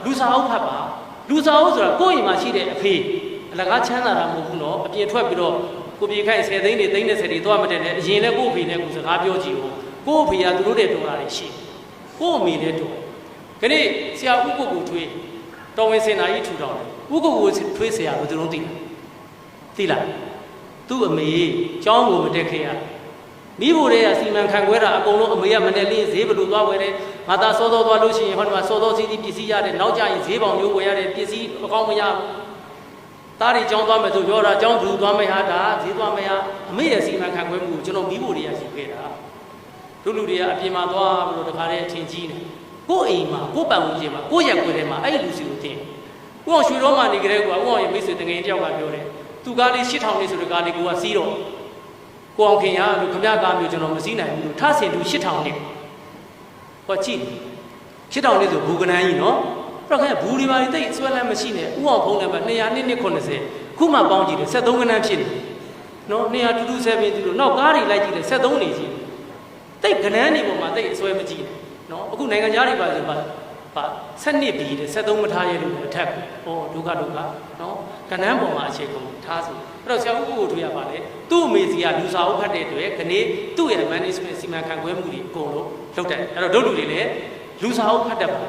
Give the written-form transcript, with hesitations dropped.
လူစာအုပ်ဖတ်ပါလူစာအုပ်ဆိုတာကိုယ့်အိမ်မှာရှိတဲ့အဖေအလကားချမ်းသာတာမဟုတ်ဘူးနော်အပြင်ထွက်ပြီးတော့ကိုပြေခိုင်10သိန်းတွေ30တွေသွားမတက်နဲ့အရင်လည်းကိုယ့်အဖေနဲ့ကိုစကားပြောကြည့်ဦးကိုယ့်အဖေကသူတို့တဲ့တော်တာတွေရှိကိုယ့်အမေလည်းတော်ခဏဆရာဦးကိုထွေးတော်ဝင်စင်နာကြီးထူထောင်တယ်ဦးကိုထွေးဆရာဘယ်သူလုံးသိလားသူ့အမေကျောင်းကိုမတက်ခဲ့ရမိဖို့တွေကစီမံခန့်ခွဲတာအကုန်လုံးအမေကမနဲ့လေးဈေးဘယ်လိုသွားဝယ်တယ်ငါသားစောစောသွားလို့ရှိရင်ဟောဒီမှာစောစောစီးစီးပစ္စည်းရတယ်နောက်ကျရင်ဈေးပေါင်မျိုးဝယ်ရတယ်ပစ္စည်းအကောင်းမရဘူးသားတွေကျောင်းသွားမယ်ဆိုပြောတာကျောင်းဘူးသွားမယ်ဟာဒါဈေးသွားမယ်ဟာအမေရဲ့စီမံခန့်ခွဲမှုကိုကျွန်တော်မိဖို့တွေကရှိခဲ့တာတို့လူတွေကအပြင်မှာသွားပြီးတော့တခါတည်းအထင်ကြီးနေကိုယ့်အိမ်မှာကိုယ့်ပတ်ဝန်းကျင်မှာကိုယ့်ရက်ွယ်ထဲမှာအဲ့ဒီလူစီကိုတင်ဦးအောင်ရွှေတော်မှနေကြတဲ့ကွာဦးအောင်ရဲ့မိတ်ဆွေတငယ်တယောက်ကပြောတယ်သူကားလေး8000လေးဆိုတဲ့ကားလေးကိုကစီးတော့ကိုအောင်ခင်ရလို့ခမရကားမျိုးကျွန်တော်မစည်းနိုင်ဘူးလို့ထဆင်သူ8000နဲ့ဟောကြည့်8000လေးဆိုဘူကနန်းကြီးနော်အဲ့တော့ခင်ဗျဘူဒီမာတွေတိတ်ဆွဲလန်းမရှိနဲ့ဥအောင်ဖုံးနံပါတ်200-290ခုမှပေါင်းကြည့်တယ်73ကနန်းဖြစ်နေနော်200-270သူလို့နောက်ကားတွေလိုက်ကြည့်တယ်73နေကြီးတိတ်ကနန်းတွေပေါ်မှာတိတ်အဆွဲမကြည့်နဲ့နော်အခုနိုင်ငံသားတွေပါဆိုပါ7ပြီးတယ်73မထားရလို့အထက်ဟောဒုက္ခနော်ကနန်းပေါ်မှာအခြေကုန်ထားဆိုအဲ့တော့ဆရာဦးကိုထွေးရပါလေသူ့အမေစီကလူစာအုပ်ဖတ်တဲ့အတွက်ခဏသူ့ရဲ့ management စီမံခန့်ခွဲမှုတွေအကုန်လုံးလုပ်တယ်အဲ့တော့တို့လူတွေလည်းလူစာအုပ်ဖတ်တတ်ပါ